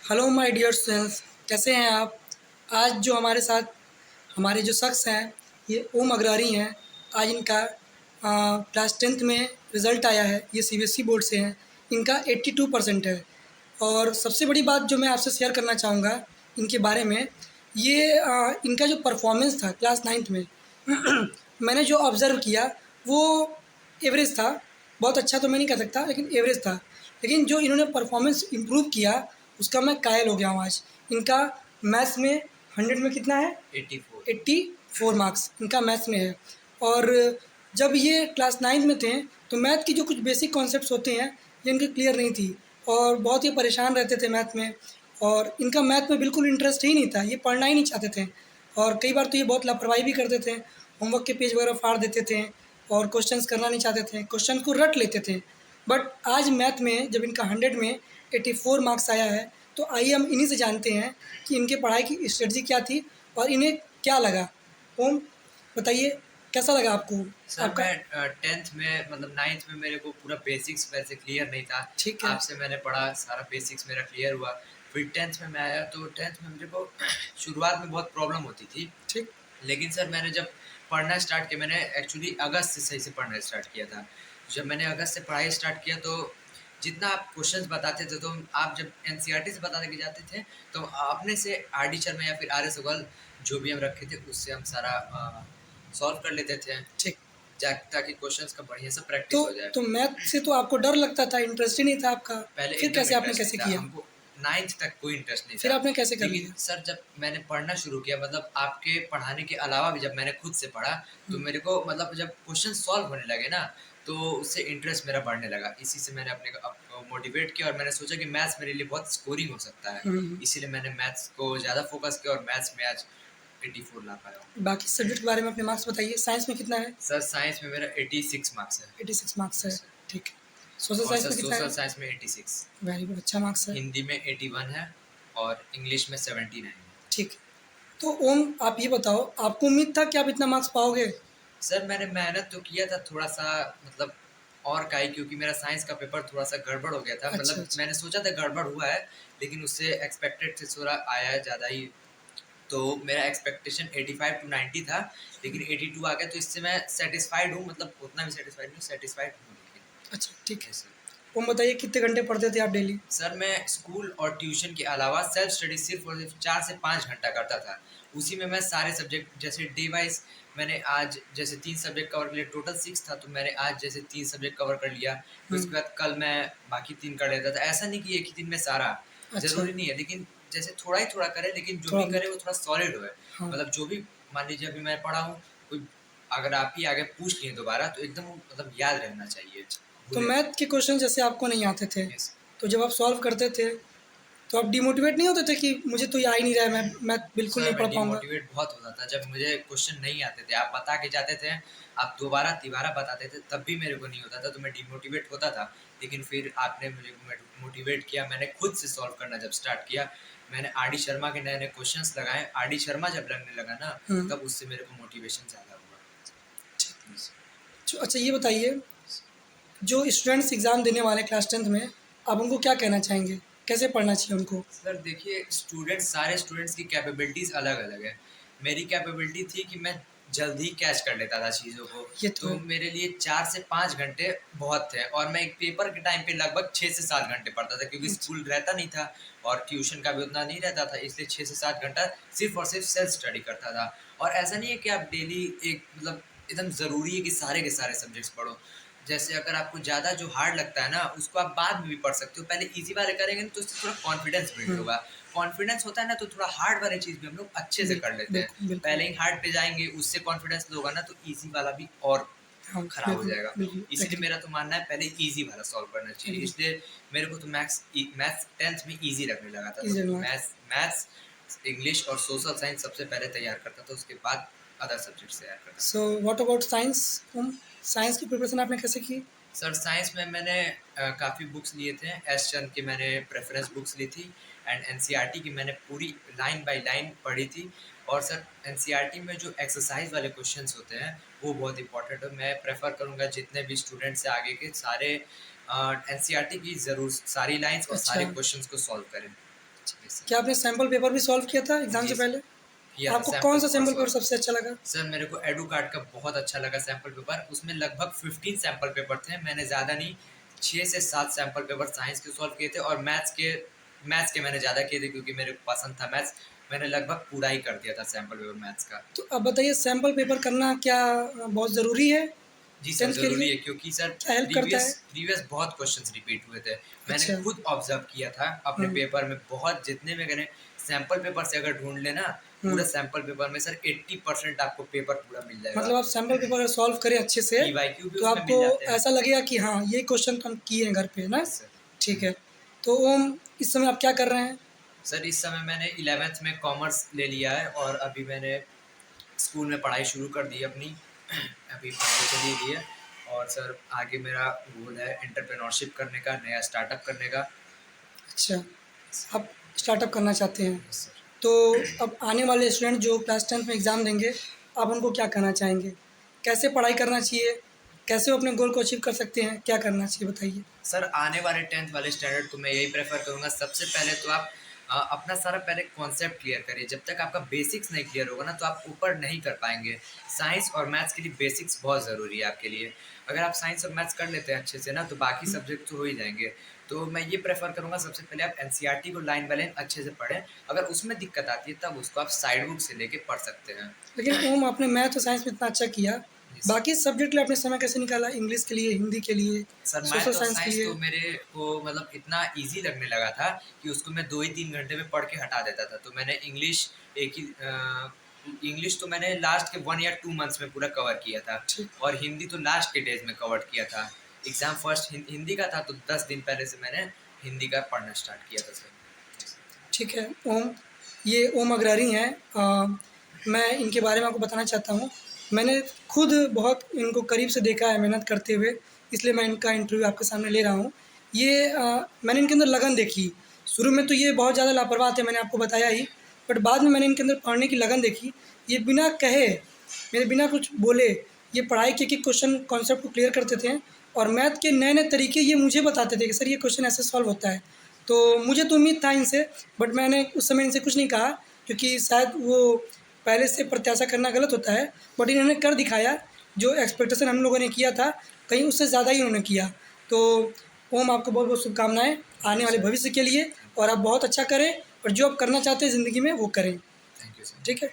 Hello my dear students, कैसे हैं आप। आज जो हमारे साथ हमारे जो शख्स हैं ये ओम अग्रवारी हैं। आज इनका क्लास 10th में रिज़ल्ट आया है। ये सीबीएसई बोर्ड से हैं। इनका 82% है। और सबसे बड़ी बात जो मैं आपसे शेयर करना चाहूँगा इनके बारे में, ये इनका जो परफॉर्मेंस था क्लास 9th में मैंने जो ऑब्ज़र्व किया वो एवरेज था। बहुत अच्छा तो मैं नहीं कह सकता, लेकिन एवरेज था। लेकिन जो इन्होंने परफॉर्मेंस इम्प्रूव किया उसका मैं कायल हो गया हूँ आज। इनका मैथ्स में 100 में कितना है? 84। 84 मार्क्स इनका मैथ्स में है। और जब ये क्लास 9th में थे तो मैथ की जो कुछ बेसिक कॉन्सेप्ट्स होते हैं ये इनके क्लियर नहीं थी और बहुत ही परेशान रहते थे मैथ में। और इनका मैथ में बिल्कुल इंटरेस्ट ही नहीं था, ये पढ़ना ही नहीं चाहते थे। और कई बार तो ये बहुत लापरवाही भी करते थे, होमवर्क के पेज वगैरह फाड़ देते थे और क्वेश्चंस करना नहीं चाहते थे, क्वेश्चन को रट लेते थे। बट आज मैथ में जब इनका 100 में 84 मार्क्स आया है तो आइए हम इन्हीं से जानते हैं कि इनके पढ़ाई की स्ट्रेटजी क्या थी और इन्हें क्या लगा। ओम, बताइए कैसा लगा आपको? सर आपका मैं 10th में मतलब 9th में मेरे को पूरा बेसिक्स वैसे क्लियर नहीं था। ठीक है। आपसे मैंने पढ़ा, सारा बेसिक्स मेरा क्लियर हुआ। फिर 10th में मैं आया तो 10th में मेरे को शुरुआत में बहुत प्रॉब्लम होती थी। ठीक। लेकिन सर मैंने जब पढ़ना स्टार्ट किया, मैंने एक्चुअली अगस्त से सही से पढ़ना स्टार्ट किया था। जब मैंने अगस्त से पढ़ाई स्टार्ट किया तो जितना आप क्वेश्चंस बताते थे, तो आप जब एनसीईआरटी से बताने के जाते थे तो अपने से आर डी शर्मा या फिर आर एस अग्रवाल जो भी हम रखे थे उससे हम सारा सॉल्व कर लेते थे, ठीक। ताकि क्वेश्चंस का बढ़िया से तो प्रैक्टिस हो जाए। तो मैथ से तो आपको डर लगता था, इंटरेस्ट ही नहीं था आपका। पहले फिर एकदम कैसे आपने इंटरेस्ट नहीं कैसे था किया? हमको, 9th तक कोई इंटरेस्ट नहीं फिर था। आपने कैसे कर लेकिन लिया? सर जब मैंने पढ़ना शुरू किया, मतलब आपके पढ़ाने के अलावा भी जब मैंने खुद से पढ़ा, तो हुँ। मेरे को मतलब जब क्वेश्चन सॉल्व होने लगे ना, तो उससे इंटरेस्ट मेरा बढ़ने लगा। इसी से मैंने अपने को मोटिवेट किया और मैंने सोचा कि मैथ्स मेरे लिए बहुत स्कोरिंग हो सकता है। हुँ, हुँ। इसीलिए मैंने मैथ्स को ज़्यादा फोकस किया और मैथ्स में आज 84 ला पाया हूँ। बाकी सब्जेक्ट के बारे में अपने मार्क्स बताइए। साइंस में कितना है? सर साइंस में मेरा 86 मार्क्स है। 86 मार्क्स है। Yes sir. ठीक है। सोशल और साइंस सर में कितना सोशल है? साइंस में 86, वेरी गुड, अच्छा मार्क्स है। हिंदी में 81 है और इंग्लिश में 79 है। ठीक है। तो ओम, आप ये बताओ, आपको उम्मीद था कि आप इतना मार्क्स पाओगे? सर मैंने मेहनत तो किया था थोड़ा सा, मतलब और का ही, क्योंकि मेरा साइंस का पेपर थोड़ा सा गड़बड़ हो गया था। अच्छा, मतलब अच्छा। मैंने सोचा था गड़बड़ हुआ है, लेकिन उससे एक्सपेक्टेड से थोड़ा आया है ज़्यादा ही। तो मेरा एक्सपेक्टेशन 85 टू 90 था, लेकिन 82 आ गया, तो इससे मैं सेटिस्फाइड हूँ। मतलब उतना भी सेटिस्फाइड नहीं, सेटिस्फाइड हूँ लेकिन। अच्छा, ठीक है। Yes sir. ओम, बताइए कितने घंटे पढ़ते थे आप डेली? सर मैं स्कूल और ट्यूशन के अलावा सेल्फ स्टडी सिर्फ और सिर्फ 4 से 5 घंटा करता था। उसी में मैं सारे सब्जेक्ट, जैसे डे वाइज मैंने आज जैसे 3 सब्जेक्ट कवर कर लिए, टोटल 6 था, तो मैंने आज जैसे 3 सब्जेक्ट कवर कर लिया, फिर हुँ। उसके बाद कल मैं बाकी 3 कर लेता था। ऐसा नहीं कि एक ही दिन में सारा, अच्छा, ज़रूरी नहीं है, लेकिन जैसे थोड़ा ही थोड़ा करे, लेकिन जो भी थोड़ा करे बहुत। वो थोड़ा सॉलिड होए। हाँ। मतलब जो भी, मान लीजिए अभी मैं पढ़ा हूँ, कोई अगर आप ही आगे पूछ लिए दोबारा, तो एकदम मतलब याद रहना चाहिए, तो भूले नहीं। मैथ के क्वेश्चन जैसे आपको नहीं आते थे, यस। तो जब आप सॉल्व करते थे, तो आप डिमोटिवेट नहीं होते थे कि मुझे तो ये आ ही नहीं रहा है, मैं मैथ बिल्कुल सर नहीं मैं पढ़ पाऊँगा? डिमोटिवेट बहुत होता था जब मुझे क्वेश्चन नहीं आते थे। आप बता के जाते थे, आप दोबारा तिबारा बताते थे, तब भी मेरे को नहीं होता था, तो मैं डिमोटिवेट होता था। लेकिन फिर आपने मुझे मोटिवेट किया, मैंने खुद से सॉल्व करना जब स्टार्ट किया, मैंने आर डी शर्मा के नए नए क्वेश्चंस लगाए, आर डी शर्मा जब लगने लगा ना, हुँ। तब उससे मेरे को मोटिवेशन ज़्यादा हुआ। Yes. अच्छा, ये बताइए, जो स्टूडेंट्स एग्ज़ाम देने वाले हैं क्लास 10th में, आप उनको क्या कहना चाहेंगे? कैसे पढ़ना चाहिए उनको? सर देखिए, स्टूडेंट्स, सारे स्टूडेंट्स की कैपेबिलिटीज़ अलग अलग है। मेरी कैपेबिलिटी थी कि मैं जल्दी कैच कर लेता था चीज़ों को, ये तो तो है। मेरे लिए 4 से 5 घंटे बहुत थे, और मैं एक पेपर के टाइम पे लगभग 6 से 7 घंटे पढ़ता था, क्योंकि अच्छा। स्कूल रहता नहीं था और ट्यूशन का भी उतना नहीं रहता था, इसलिए 6 से 7 घंटा सिर्फ और सिर्फ सेल्फ स्टडी करता था। और ऐसा नहीं है कि आप डेली एक मतलब एकदम ज़रूरी है कि सारे के सारे सब्जेक्ट्स पढ़ो। जैसे अगर आपको ज़्यादा जो हार्ड लगता है ना, उसको आप बाद में भी पढ़ सकते हो। पहले ईज़ी वाले करेंगे ना, तो उससे थोड़ा कॉन्फिडेंस बिल्ड हुँ। होगा। कॉन्फिडेंस होता है ना, तो थोड़ा हार्ड वाली चीज़ भी हम लोग अच्छे से कर बिल्कुल, लेते हैं। बिल्कुल, बिल्कुल। पहले ही हार्ड पे जाएँगे, उससे कॉन्फिडेंस लो होगा ना, तो ईज़ी वाला भी और हाँ, खराब हो बिल्कुल, जाएगा। बिल्कुल, इसीलिए एग्री, मेरा तो मानना है पहले ईज़ी वाला सॉल्व करना चाहिए। एग्री। इसलिए मेरे को तो मैथ्स 10th में ईज़ी लगने लगा था। तो ईज़ी मार्क्स। मैथ्स, इंग्लिश और सोशल साइंस सबसे पहले तैयार करता था, उसके बाद अदर सब्जेक्ट्स तैयार करता था। So what about science? Science की प्रिपरेशन आपने कैसे की? सर साइंस में मैंने काफ़ी बुक्स लिए थे। एस चंद की मैंने प्रेफरेंस बुक्स ली थी, एंड एनसीईआरटी की मैंने पूरी लाइन बाय लाइन पढ़ी थी। और सर एनसीईआरटी में जो एक्सरसाइज वाले क्वेश्चंस होते हैं वो बहुत इंपॉर्टेंट है। मैं प्रेफर करूँगा जितने भी स्टूडेंट्स हैं आगे के, सारे एनसीईआरटी की ज़रूर सारी लाइंस और अच्छा, सारे क्वेश्चंस को सॉल्व करें। Yes sir. क्या आपने सैंपल पेपर भी सॉल्व किया था एग्ज़ाम जी से सर, पहले? किया था आपको सैंपल कौन सा पेपर सैंपल पेपर सॉल्व। सबसे अच्छा लगा? सर मेरे को एडुकार्ड का बहुत अच्छा लगा सैंपल पेपर। उसमें लगभग 15 सैंपल पेपर थे। मैंने ज़्यादा नहीं, 6 से 7 सैंपल पेपर साइंस के सॉल्व किए थे, और मैथ्स के मैंने ज़्यादा किए थे क्योंकि मेरे को पसंद था मैथ्स। मैंने लगभग पूरा ही कर दिया था सैंपल पेपर मैथ्स का। तो अब बताइए सैंपल पेपर करना क्या बहुत ज़रूरी है जी सर, 10th के ज़रूरी लिए? है क्योंकि सर क्या हेल्प करता प्रीवियस है? प्रीवियस बहुत क्वेश्चंस रिपीट हुए थे। मैंने अच्छा। खुद ऑब्ज़र्व किया था अपने हुँ, पेपर में, बहुत जितने में मैंने सैंपल पेपर से अगर ढूँढ लेना, हुँ। पूरा सैंपल पेपर में सर 80% आपको पेपर पूरा मिल जाएगा। मतलब आप सैंपल पेपर अगर सॉल्व करें अच्छे से, पीवाईक्यू भी तो उसमें आपको मिल जाते हैं। ऐसा लगेगा कि हाँ, ये क्वेश्चन तो हम किए हैं घर पे, है ना? Yes sir. ठीक हुँ। है। तो ओम, इस समय आप क्या कर रहे हैं? सर इस समय मैंने 11th में कॉमर्स ले लिया है, और अभी मैंने स्कूल में पढ़ाई शुरू कर दी है अपनी। अभी पढ़ाई चल ही रही है, और सर आगे मेरा गोल है एंटरप्रेन्योरशिप करने का, नया स्टार्टअप करने का। अच्छा, आप स्टार्टअप करना चाहते हैं। Yes sir. तो अब आने वाले स्टूडेंट जो क्लास 10th में एग्ज़ाम देंगे, आप उनको क्या कहना चाहेंगे? कैसे पढ़ाई करना चाहिए? कैसे वो अपने गोल को अचीव कर सकते हैं? क्या करना चाहिए बताइए? सर आने वाले 10th वाले स्टैंडर्ड को मैं यही प्रेफर करूँगा, सबसे पहले तो आप अपना सारा पहले कॉन्सेप्ट क्लियर करिए। जब तक आपका बेसिक्स नहीं क्लियर होगा ना, तो आप ऊपर नहीं कर पाएंगे। साइंस और मैथ्स के लिए बेसिक्स बहुत ज़रूरी है आपके लिए। अगर आप साइंस और मैथ्स कर लेते हैं अच्छे से ना, तो बाकी हुँ, सब्जेक्ट तो हो ही जाएंगे। तो मैं ये प्रेफर करूँगा, सबसे पहले आप एनसीईआरटी को लाइन बाय लाइन अच्छे से पढ़ें। अगर उसमें दिक्कत आती है तब उसको आप साइड बुक से लेके पढ़ सकते हैं। लेकिन ओम आपने मैथ और साइंस में इतना अच्छा किया, जी सर। बाकी सब्जेक्ट के लिए आपने समय कैसे निकाला? इंग्लिश के लिए, हिंदी के लिए, सर सोशल मैथ और साइंस के साइंस लिए? तो मेरे को मतलब इतना ईज़ी लगने लगा था कि उसको मैं 2 ही 3 घंटे में पढ़ के हटा देता था। तो मैंने इंग्लिश तो मैंने लास्ट के 1 या 2 मंथ्स में पूरा कवर किया था, ठीक और हिंदी तो लास्ट के डेज़ में कवर किया था। एग्ज़ाम फर्स्ट हिंदी का था, तो 10 दिन पहले से मैंने हिंदी का पढ़ना स्टार्ट किया था सर। ठीक है, ओम, ये ओम अग्रहरी हैं। मैं इनके बारे में आपको बताना चाहता हूँ। मैंने खुद बहुत इनको करीब से देखा है मेहनत करते हुए, इसलिए मैं इनका इंटरव्यू आपके सामने ले रहा हूँ। ये मैंने इनके अंदर लगन देखी। शुरू में तो ये बहुत ज़्यादा लापरवाह थे, मैंने आपको बताया ही, बट बाद में मैंने इनके अंदर पढ़ने की लगन देखी। ये बिना कहे, मेरे बिना कुछ बोले, ये पढ़ाई के एक-एक क्वेश्चन कॉन्सेप्ट को क्लियर करते थे, और मैथ के नए-नए तरीके ये मुझे बताते थे कि सर ये क्वेश्चन ऐसे सॉल्व होता है। तो मुझे तो उम्मीद था इनसे, बट मैंने उस समय इनसे कुछ नहीं कहा, क्योंकि शायद वो पहले से प्रत्याशा करना गलत होता है, बट इन्होंने कर दिखाया। जो एक्सपेक्टेशन हम लोगों ने किया था, कहीं उससे ज़्यादा ही इन्होंने किया। तो ओम, आपको बहुत-बहुत शुभकामनाएँ थैंक आने यू वाले सर। भविष्य के लिए, और आप बहुत अच्छा करें, और जो आप करना चाहते हैं ज़िंदगी में वो करें। Thank you sir. ठीक है?